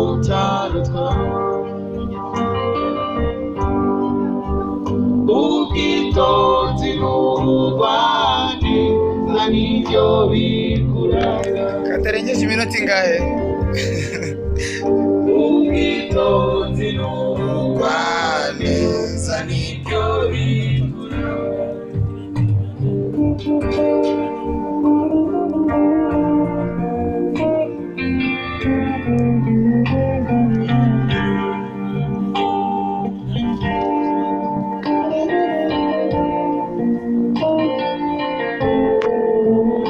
utarutwa ubwitonzi n'ubugwaneza nibyo bikuranga katarengeje iminota ingahe ubwitonzi n'ubugwaneza nibyo bikuranga